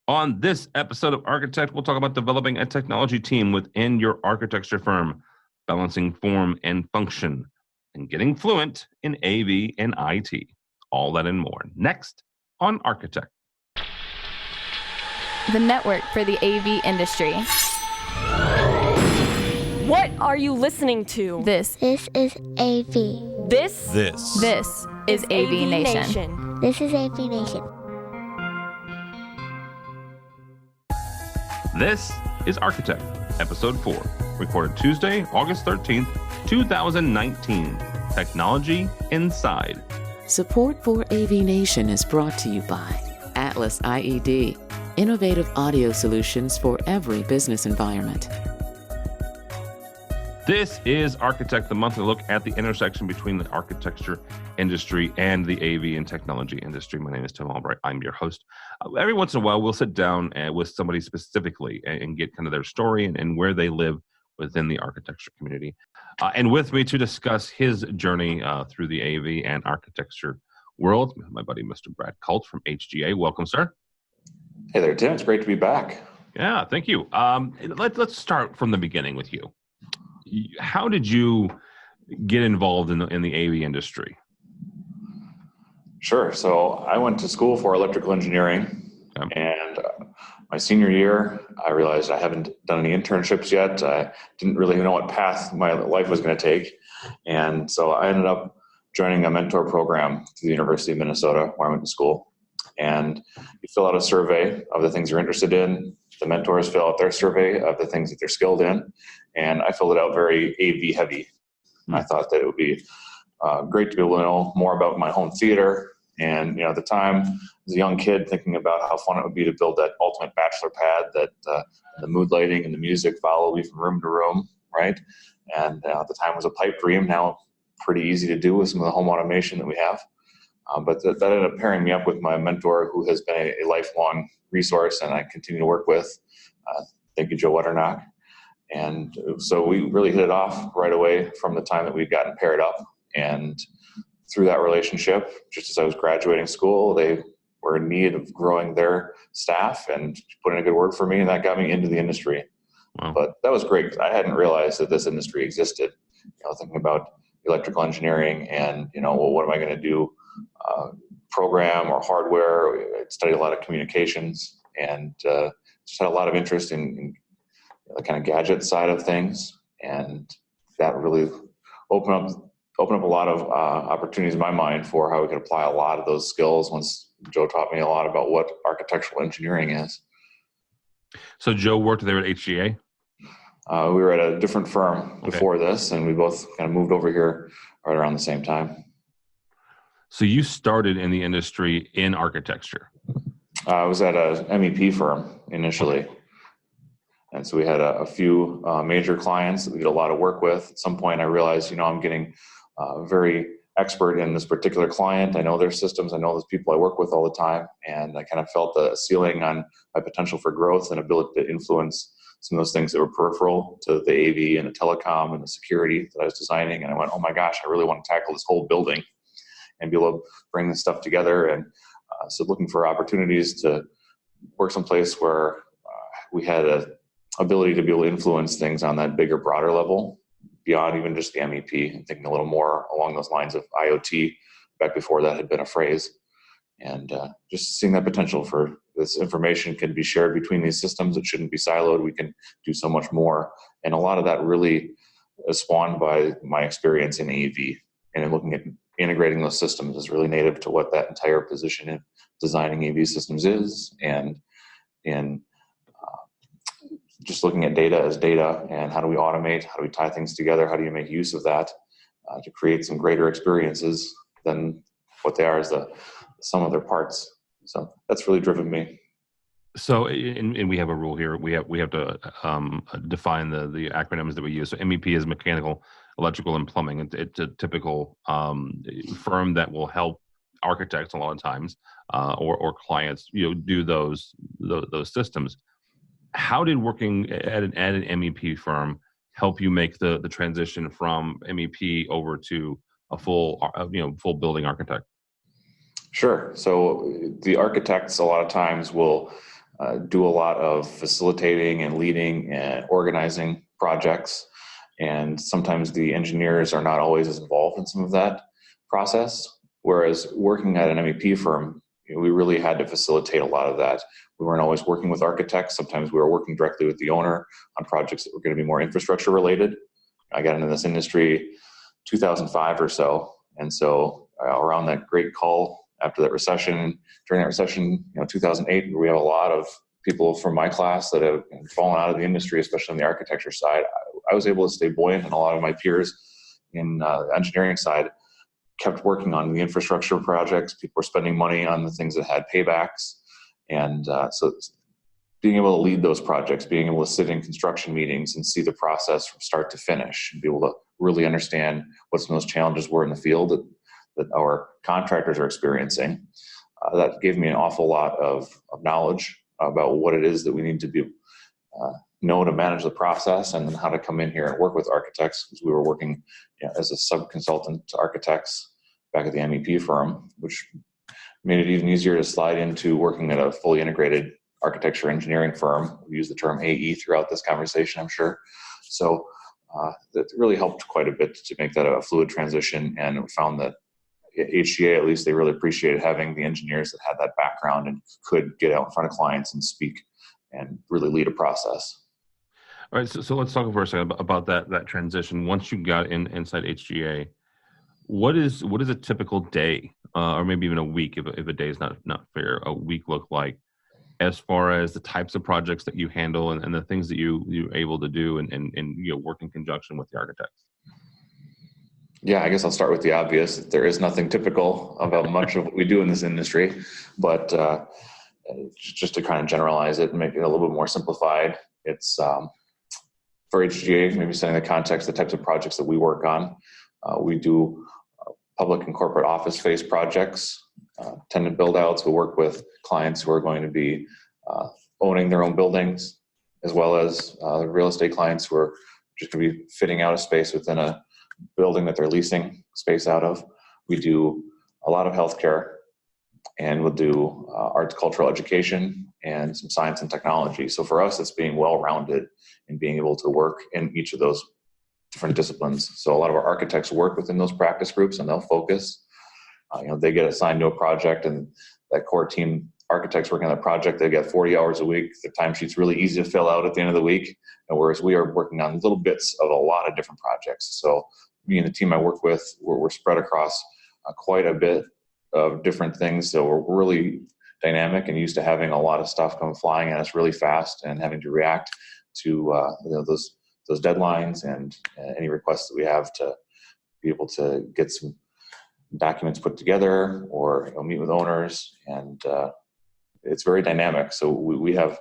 On this episode of Architect, we'll talk about developing a technology team within your architecture firm, balancing form and function, and getting fluent in AV and IT. All that and more. Next on Architect. The network for the AV industry. What are you listening to? This is AV. This is AVNation. This is AVNation. This is Architect, Episode 4, recorded Tuesday, August 13th, 2019. Technology Inside. Support for AVNation is brought to you by Atlas IED, innovative audio solutions for every business environment. This is Architect, the monthly look at the intersection between the architecture industry and the AV and technology industry. My name is Tim Albright. I'm your host. Every once in a while, we'll sit down with somebody specifically and get kind of their story and where they live within the architecture community. And with me to discuss his journey through the AV and architecture world, my buddy, Mr. Brad Colt from HGA. Welcome, sir. Hey there, Tim. It's great to be back. Yeah, thank you. Let's start from the beginning with you. How did you get involved in the AV industry? Sure. So I went to school for electrical engineering, and my senior year, I realized I haven't done any internships yet. I didn't really know what path my life was going to take. And so I ended up joining a mentor program through the University of Minnesota, where I went to school. And you fill out a survey of the things you're interested in. The mentors fill out their survey of the things that they're skilled in. And I filled it out very AV heavy. I thought that it would be great to be able to know more about my home theater. And, at the time, as a young kid, thinking about how fun it would be to build that ultimate bachelor pad that the mood lighting and the music follow me from room to room, right? And at the time it was a pipe dream. Now, pretty easy to do with some of the home automation that we have. But that ended up pairing me up with my mentor, who has been a lifelong resource and I continue to work with. Thank you, Joe Wetternock. And so we really hit it off right away from the time that we'd gotten paired up. And through that relationship, just as I was graduating school, they were in need of growing their staff and put in a good word for me, and that got me into the industry. Wow. But that was great. I hadn't realized that this industry existed. Thinking about electrical engineering and, well, what am I going to do? Program or hardware. I studied a lot of communications and just had a lot of interest in the kind of gadget side of things, and that really opened up a lot of opportunities in my mind for how we could apply a lot of those skills once Joe taught me a lot about what architectural engineering is. So Joe worked there at HGA? We were at a different firm before this, and we both kind of moved over here right around the same time. So you started in the industry in architecture? I was at a MEP firm initially. And so we had a few major clients that we did a lot of work with. At some point I realized, I'm getting very expert in this particular client. I know their systems. I know those people I work with all the time. And I kind of felt the ceiling on my potential for growth and ability to influence some of those things that were peripheral to the AV and the telecom and the security that I was designing. And I went, oh my gosh, I really want to tackle this whole building and be able to bring this stuff together. And so looking for opportunities to work someplace where we had a ability to be able to influence things on that bigger, broader level beyond even just the MEP, and thinking a little more along those lines of IoT back before that had been a phrase. And just seeing that potential for this information can be shared between these systems. It shouldn't be siloed. We can do so much more. And a lot of that really is spawned by my experience in AV and looking at integrating those systems is really native to what that entire position in designing AV systems is, and in just looking at data as data and how do we automate, how do we tie things together, how do you make use of that to create some greater experiences than what they are as the sum of their parts. So that's really driven me. So, and we have a rule here. We have to define the acronyms that we use. So MEP is mechanical, electrical, and plumbing. It's a typical firm that will help architects a lot of times or clients, do those systems. How did working at an MEP firm help you make the transition from MEP over to a full building architect? Sure. So the architects a lot of times will do a lot of facilitating and leading and organizing projects. And sometimes the engineers are not always as involved in some of that process. Whereas working at an MEP firm, we really had to facilitate a lot of that. We weren't always working with architects. Sometimes we were working directly with the owner on projects that were going to be more infrastructure related. I got into this industry 2005 or so. And so around that great call after that recession, during that recession, 2008, we have a lot of people from my class that have fallen out of the industry, especially on the architecture side. I was able to stay buoyant, and a lot of my peers in the engineering side kept working on the infrastructure projects. People were spending money on the things that had paybacks. And so being able to lead those projects, being able to sit in construction meetings and see the process from start to finish, and be able to really understand what some of those challenges were in the field that our contractors are experiencing, that gave me an awful lot of knowledge about what it is that we need to do, know to manage the process, and then how to come in here and work with architects, because we were working as a sub-consultant to architects back at the MEP firm, which made it even easier to slide into working at a fully integrated architecture engineering firm. We use the term AE throughout this conversation, I'm sure. So that really helped quite a bit to make that a fluid transition, and we found that at HGA, at least, they really appreciated having the engineers that had that background and could get out in front of clients and speak and really lead a process. All right, so let's talk for a second about that transition. Once you got inside HGA, what is a typical day, or maybe even a week, if a day is not fair, a week look like, as far as the types of projects that you handle and the things that you're able to do and work in conjunction with the architects? Yeah, I guess I'll start with the obvious. There is nothing typical about much of what we do in this industry, but just to kind of generalize it and make it a little bit more simplified, it's for HGA, maybe setting the context, the types of projects that we work on. We do public and corporate office space projects, tenant build-outs. We work with clients who are going to be owning their own buildings, as well as real estate clients who are just going to be fitting out a space within a building that they're leasing space out of. We do a lot of healthcare, and we'll do arts, cultural education, and some science and technology. So for us, it's being well-rounded and being able to work in each of those different disciplines. So a lot of our architects work within those practice groups, and they'll focus. They get assigned to a project, and that core team architects working on that project, they get 40 hours a week. The timesheet's really easy to fill out at the end of the week, and whereas we are working on little bits of a lot of different projects. So me and the team I work with, we're spread across quite a bit of different things. So we're really dynamic and used to having a lot of stuff come flying at us really fast and having to react to those deadlines and any requests that we have to be able to get some documents put together or meet with owners. And it's very dynamic. So we have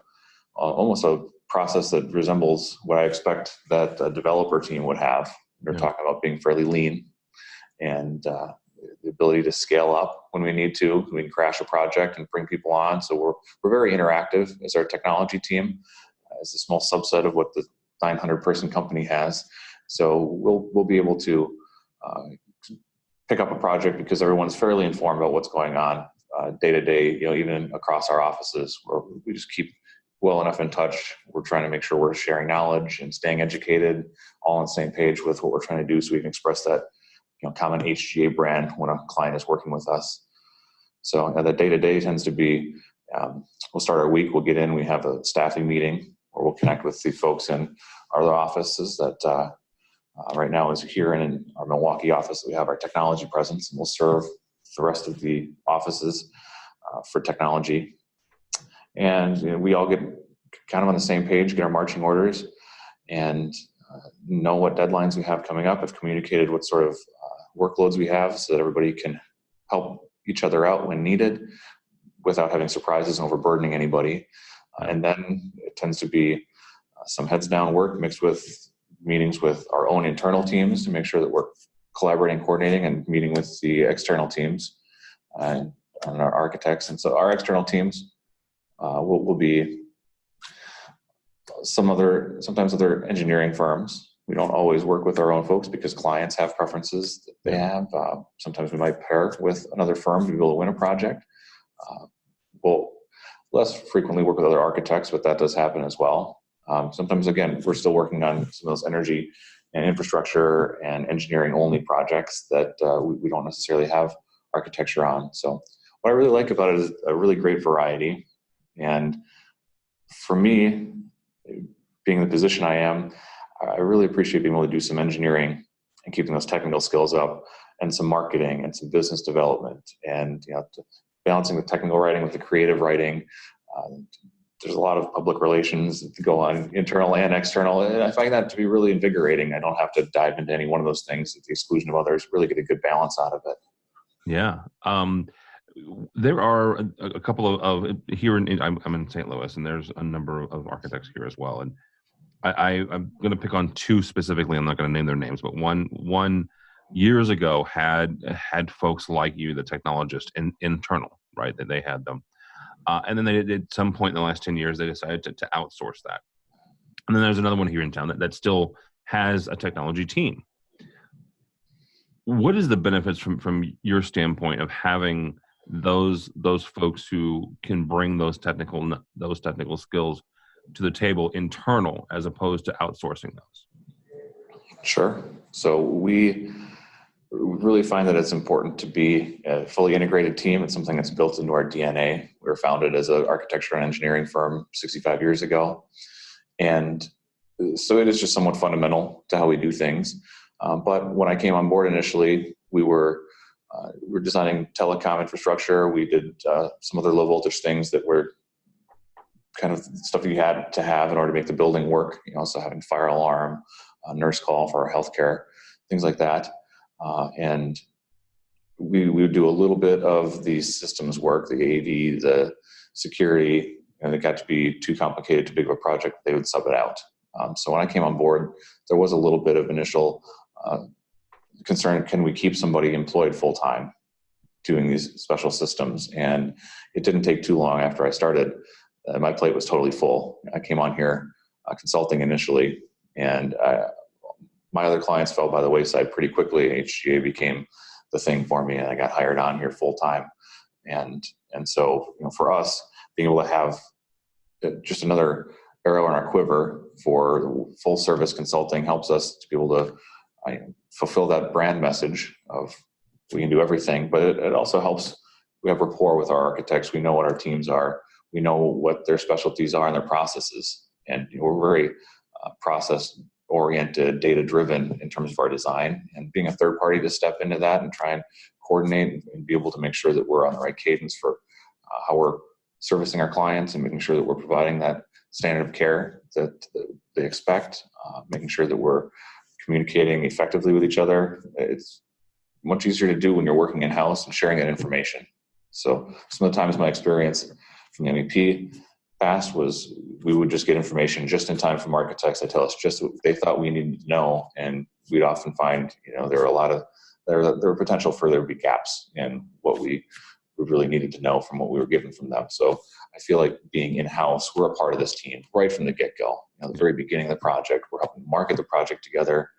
almost a process that resembles what I expect that a developer team would have. They're talking about being fairly lean and the ability to scale up when we need to. We can crash a project and bring people on. So we're very interactive as our technology team, as a small subset of what the 900-person company has. So we'll be able to pick up a project because everyone's fairly informed about what's going on day to day. Even across our offices, where we just keep well enough in touch. We're trying to make sure we're sharing knowledge and staying educated, all on the same page with what we're trying to do, so we can express that common HGA brand when a client is working with us. So the day-to-day tends to be, we'll start our week, we'll get in, we have a staffing meeting, or we'll connect with the folks in our other offices that right now is here in our Milwaukee office. We have our technology presence, and we'll serve the rest of the offices for technology. And we all get kind of on the same page, get our marching orders, and know what deadlines we have coming up. Have communicated what sort of workloads we have, so that everybody can help each other out when needed without having surprises and overburdening anybody. And then it tends to be some heads down work mixed with meetings with our own internal teams to make sure that we're collaborating, coordinating, and meeting with the external teams and our architects. And so our external teams will be sometimes other engineering firms. We don't always work with our own folks because clients have preferences that they have. Sometimes we might pair with another firm to be able to win a project. We'll less frequently work with other architects, but that does happen as well. Sometimes, again, we're still working on some of those energy and infrastructure and engineering only projects that we don't necessarily have architecture on. So what I really like about it is a really great variety. And for me, being in the position I am, I really appreciate being able to do some engineering and keeping those technical skills up, and some marketing and some business development, and balancing the technical writing with the creative writing. There's a lot of public relations that go on, internal and external, and I find that to be really invigorating. I don't have to dive into any one of those things at the exclusion of others, really get a good balance out of it. Yeah. There are a couple of here I'm in St. Louis, and there's a number of architects here as well. And I'm going to pick on two specifically. I'm not going to name their names, but one years ago had folks like you, the technologist, internal, right? That they had them. And then they did, at some point in the last 10 years, they decided to outsource that. And then there's another one here in town that still has a technology team. What is the benefits from your standpoint of having those folks who can bring those technical skills to the table internal, as opposed to outsourcing those? Sure. So we really find that it's important to be a fully integrated team. It's something that's built into our DNA. We were founded as an architecture and engineering firm 65 years ago. And so it is just somewhat fundamental to how we do things. But when I came on board initially, we were designing telecom infrastructure. We did some other low voltage things that were kind of stuff you had to have in order to make the building work. So having fire alarm, nurse call for our healthcare, things like that. And we would do a little bit of the systems work, the AV, the security, and it got to be too complicated, too big of a project. They would sub it out. So when I came on board, there was a little bit of initial concern: can we keep somebody employed full time doing these special systems? And it didn't take too long after I started. My plate was totally full. I came on here consulting initially, and my other clients fell by the wayside pretty quickly. HGA became the thing for me, and I got hired on here full time. And so, for us, being able to have just another arrow in our quiver for full service consulting helps us to be able to fulfill that brand message of we can do everything. But it also helps. We have rapport with our architects. We know what our teams are. We know what their specialties are and their processes. And we're very process-oriented, data-driven in terms of our design. And being a third party to step into that and try and coordinate and be able to make sure that we're on the right cadence for how we're servicing our clients and making sure that we're providing that standard of care that they expect, making sure that we're communicating effectively with each other. It's much easier to do when you're working in-house and sharing that information. So some of the times my experience from the MEP past was we would just get information just in time from architects. They tell us just what they thought we needed to know, and we'd often find there were potential for there to be gaps in what we really needed to know from what we were given from them. So I feel like being in-house, we're a part of this team right from the get-go. At the very beginning of the project, we're helping market the project together,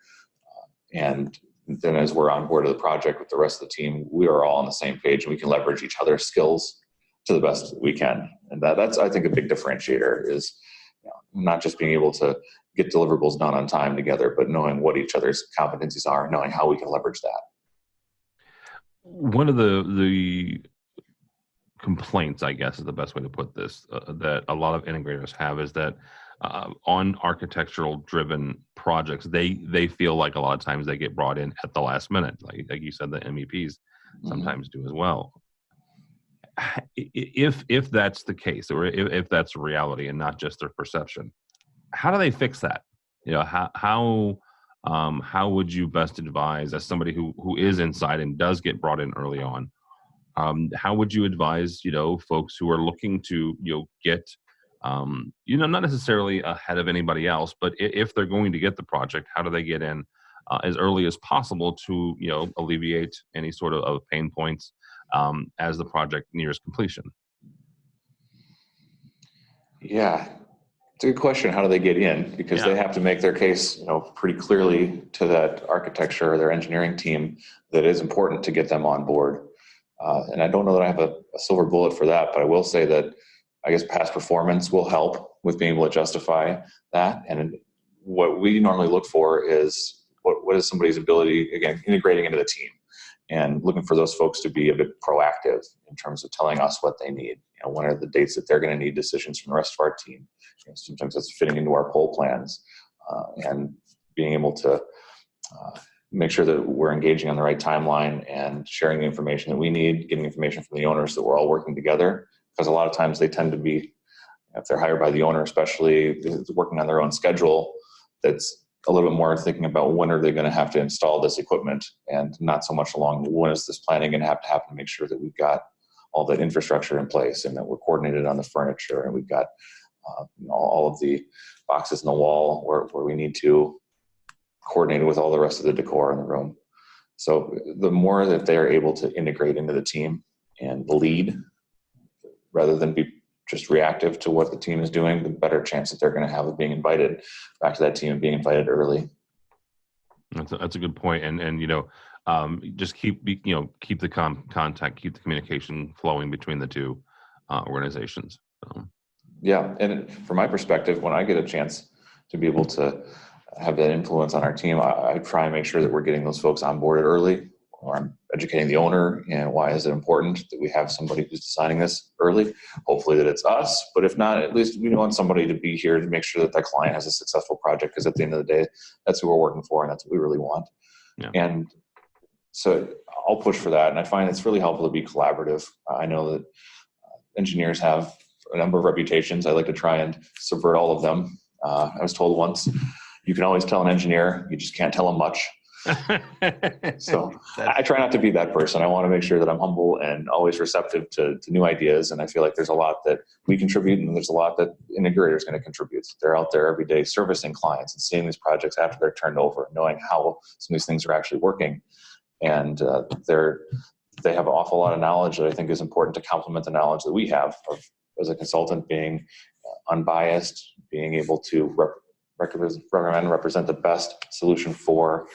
and then as we're on board of the project with the rest of the team, we are all on the same page, and we can leverage each other's skills to the best that we can. And that's, I think, a big differentiator is not just being able to get deliverables done on time together, but knowing what each other's competencies are, and knowing how we can leverage that. One of the complaints, I guess is the best way to put this, that a lot of integrators have is that on architectural driven projects, they feel like a lot of times they get brought in at the last minute. Like you said, the MEPs sometimes do as well. If that's the case, or if that's reality and not just their perception, how do they fix that? How would you best advise, as somebody who is inside and does get brought in early on, how would you advise folks who are looking to get not necessarily ahead of anybody else, but if they're going to get the project, how do they get in as early as possible to alleviate any sort of pain points as the project nears completion? Yeah, it's a good question. How do they get in? Because they have to make their case, pretty clearly to that architecture or their engineering team that it is important to get them on board. And I don't know that I have a silver bullet for that, but I will say that I guess past performance will help with being able to justify that. And what we normally look for is what is somebody's ability, again, integrating into the team and looking for those folks to be a bit proactive in terms of telling us what they need. When are the dates that they're going to need decisions from the rest of our team? Sometimes that's fitting into our poll plans, and being able to make sure that we're engaging on the right timeline and sharing the information that we need, getting information from the owners, that we're all working together. Because a lot of times they tend to be, if they're hired by the owner, especially working on their own schedule, that's a little bit more thinking about when are they going to have to install this equipment, and not so much along when is this planning going to have to happen to make sure that we've got all that infrastructure in place and that we're coordinated on the furniture and we've got all of the boxes in the wall where we need to coordinate with all the rest of the decor in the room. So the more that they're able to integrate into the team and lead rather than be just reactive to what the team is doing, the better chance that they're going to have of being invited back to that team and being invited early. That's a good point. And just keep the contact, keep the communication flowing between the two organizations. Yeah. And from my perspective, when I get a chance to be able to have that influence on our team, I try and make sure that we're getting those folks onboarded early, or I'm educating the owner and why is it important that we have somebody who's designing this early. Hopefully that it's us, but if not, at least we want somebody to be here to make sure that client has a successful project, because at the end of the day, that's who we're working for and that's what we really want. Yeah. And so I'll push for that. And I find it's really helpful to be collaborative. I know that engineers have a number of reputations. I like to try and subvert all of them. I was told once, you can always tell an engineer, you just can't tell them much. So I try not to be that person. I want to make sure that I'm humble and always receptive to new ideas. And I feel like there's a lot that we contribute, and there's a lot that an integrator is going to contribute. They're out there every day servicing clients and seeing these projects after they're turned over, knowing how some of these things are actually working. And they have an awful lot of knowledge that I think is important to complement the knowledge that we have of, as a consultant, being unbiased, being able to represent the best solution for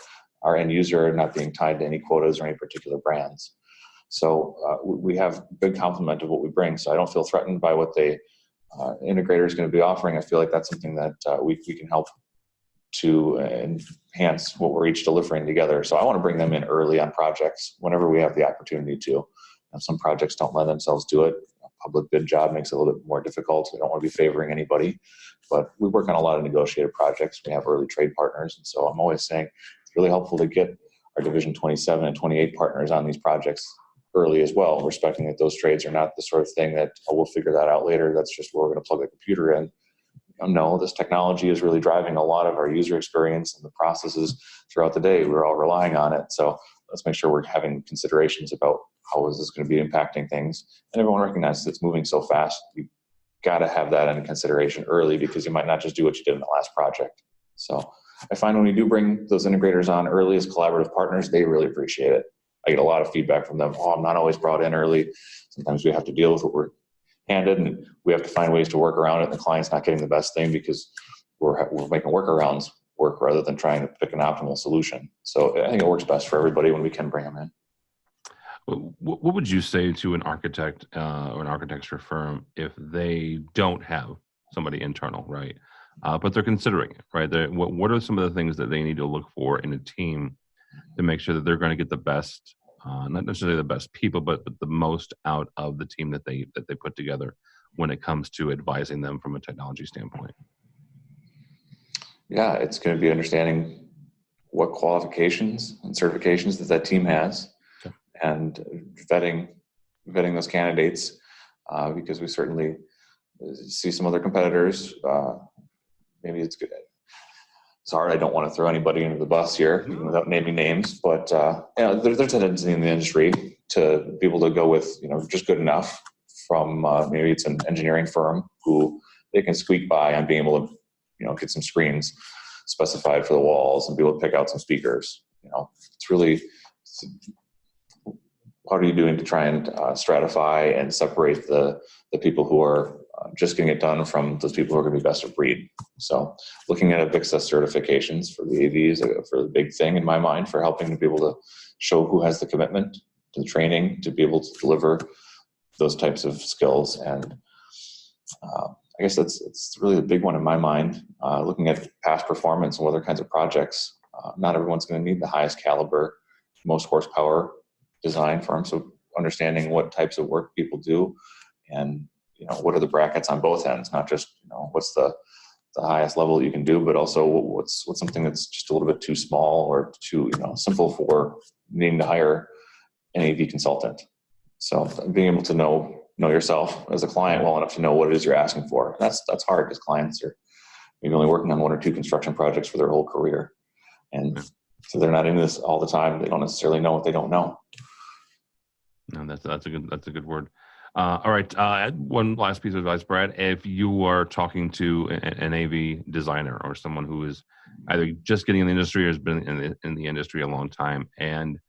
our end user, not being tied to any quotas or any particular brands. So we have a good complement of what we bring. So I don't feel threatened by what the integrator is going to be offering. I feel like that's something that we can help to enhance what we're each delivering together. So I want to bring them in early on projects whenever we have the opportunity to. Some projects don't lend themselves to it. A public bid job makes it a little bit more difficult. We don't want to be favoring anybody, but we work on a lot of negotiated projects. We have early trade partners. And so I'm always saying, really helpful to get our Division 27 and 28 partners on these projects early as well, respecting that those trades are not the sort of thing that, oh, we'll figure that out later. That's just where we're going to plug the computer in. No, this technology is really driving a lot of our user experience and the processes throughout the day. We're all relying on it. So let's make sure we're having considerations about how is this going to be impacting things. And everyone recognizes it's moving so fast. You got to have that in consideration early, because you might not just do what you did in the last project. So I find when we do bring those integrators on early as collaborative partners, they really appreciate it. I get a lot of feedback from them. Oh, I'm not always brought in early. Sometimes we have to deal with what we're handed, and we have to find ways to work around it. And the client's not getting the best thing because we're making workarounds work rather than trying to pick an optimal solution. So I think it works best for everybody when we can bring them in. What would you say to an architect or an architecture firm if they don't have somebody internal, right? But they're considering it, right? What are some of the things that they need to look for in a team to make sure that they're going to get the best, not necessarily the best people, but the most out of the team that they put together when it comes to advising them from a technology standpoint? Yeah, it's going to be understanding what qualifications and certifications that team has, okay, and vetting those candidates, because we certainly see some other competitors. Maybe it's good. It's hard. I don't want to throw anybody under the bus here, even without naming names. But there's a tendency in the industry to be able to go with just good enough from maybe it's an engineering firm who they can squeak by on being able to get some screens specified for the walls and be able to pick out some speakers. It's really, what are you doing to try and stratify and separate the people who are just getting it done from those people who are going to be best of breed? So looking at AVIXA certifications for the AV is for the big thing in my mind, for helping to be able to show who has the commitment to the training to be able to deliver those types of skills. And I guess it's really the big one in my mind. Looking at past performance and other kinds of projects, not everyone's going to need the highest caliber, most horsepower design firm. So understanding what types of work people do, and what are the brackets on both ends, not just what's the highest level that you can do, but also what's something that's just a little bit too small or too simple for needing to hire an AV consultant. So being able to know yourself as a client well enough to know what it is you're asking for. That's hard because clients are maybe only working on 1 or 2 construction projects for their whole career. And so they're not in this all the time. They don't necessarily know what they don't know. No, that's a good word. All right. One last piece of advice, Brad. If you are talking to an AV designer or someone who is either just getting in the industry or has been in the industry a long time, and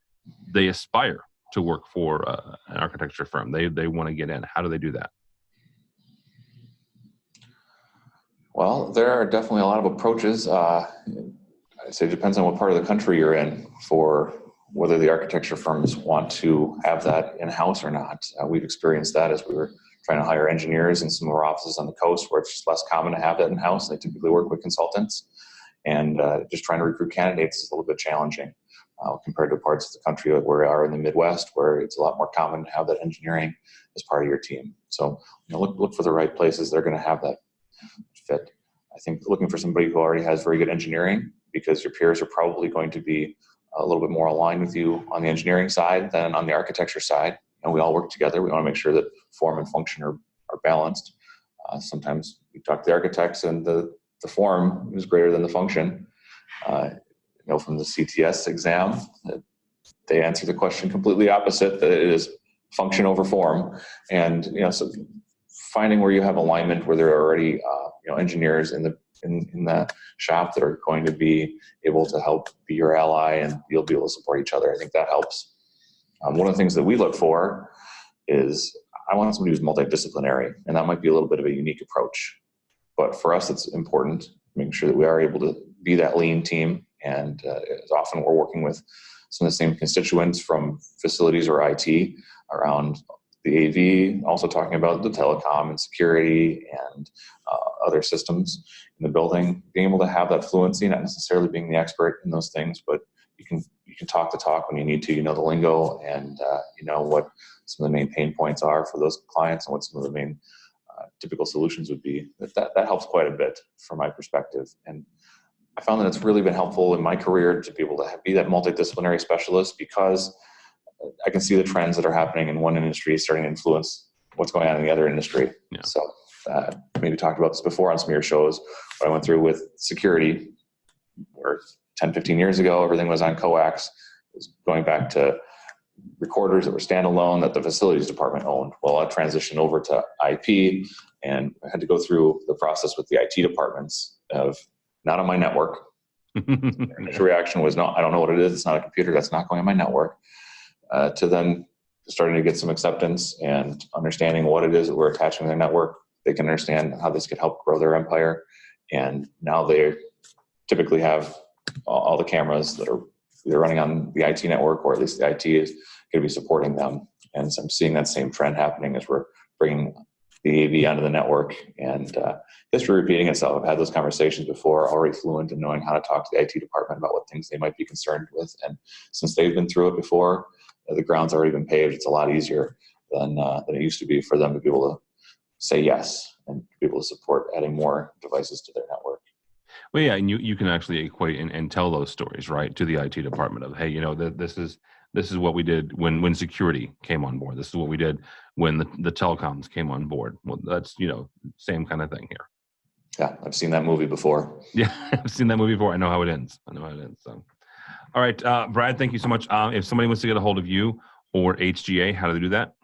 they aspire to work for an architecture firm, they want to get in, how do they do that? Well, there are definitely a lot of approaches. I'd say it depends on what part of the country you're in for whether the architecture firms want to have that in-house or not. We've experienced that as we were trying to hire engineers in some of our offices on the coast where it's just less common to have that in-house. They typically work with consultants, and just trying to recruit candidates is a little bit challenging compared to parts of the country like where we are in the Midwest, where it's a lot more common to have that engineering as part of your team. So look for the right places that are going to have that fit. I think looking for somebody who already has very good engineering, because your peers are probably going to be a little bit more aligned with you on the engineering side than on the architecture side. And we all work together. We want to make sure that form and function are balanced. Sometimes we talk to the architects and the form is greater than the function. From the CTS exam, they answer the question completely opposite, that it is function over form. And, so finding where you have alignment, where there are already, engineers in the shop that are going to be able to help be your ally, and you'll be able to support each other. I think that helps. One of the things that we look for is I want somebody who's multidisciplinary, and that might be a little bit of a unique approach. But for us, it's important making sure that we are able to be that lean team. And as often we're working with some of the same constituents from facilities or IT around the AV, also talking about the telecom and security and other systems in the building. Being able to have that fluency, not necessarily being the expert in those things, but you can talk the talk when you need to. You know the lingo, and you know what some of the main pain points are for those clients and what some of the main typical solutions would be. That helps quite a bit from my perspective. And I found that it's really been helpful in my career to be able to be that multidisciplinary specialist, because I can see the trends that are happening in one industry starting to influence what's going on in the other industry. Yeah. So maybe talked about this before on some of your shows, what I went through with security, where 10, 15 years ago, everything was on coax. It was going back to recorders that were standalone that the facilities department owned. Well, I transitioned over to IP, and I had to go through the process with the IT departments of not on my network. Their initial reaction was, no, I don't know what it is. It's not a computer. That's not going on my network. To then starting to get some acceptance and understanding what it is that we're attaching to their network. They can understand how this could help grow their empire. And now they typically have all the cameras that are either running on the IT network, or at least the IT is going to be supporting them. And so I'm seeing that same trend happening as we're bringing the AV onto the network, and history repeating itself. I've had those conversations before, already fluent in knowing how to talk to the IT department about what things they might be concerned with. And since they've been through it before, the ground's already been paved. It's a lot easier than it used to be for them to be able to say yes and be able to support adding more devices to their network. Well, yeah, and you can actually equate and tell those stories, right, to the IT department of, hey, this is what we did when security came on board. This is what we did when the telecoms came on board. Well, that's, same kind of thing here. Yeah, I've seen that movie before. Yeah, I've seen that movie before. I know how it ends. So, all right, Brad, thank you so much. If somebody wants to get a hold of you or HGA, how do they do that?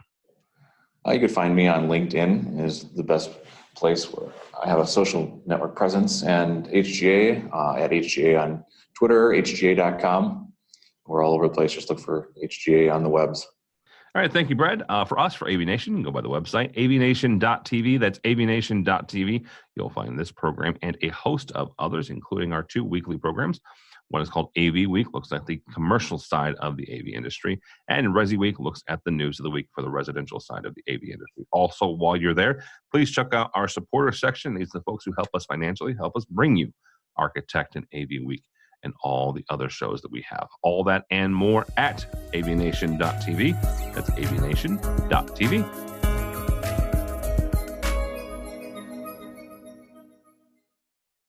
You could find me on LinkedIn is the best place where I have a social network presence, and HGA at HGA on Twitter, hga.com. We're all over the place. Just look for HGA on the webs. All right. Thank you, Brad. For AVNation, you can go by the website, avnation.tv. That's avnation.tv. You'll find this program and a host of others, including our 2 weekly programs. One is called AV Week, looks at the commercial side of the AV industry. And Resi Week looks at the news of the week for the residential side of the AV industry. Also, while you're there, please check out our supporter section. These are the folks who help us financially, help us bring you Architect and AV Week and all the other shows that we have. All that and more at avnation.tv. That's avnation.tv.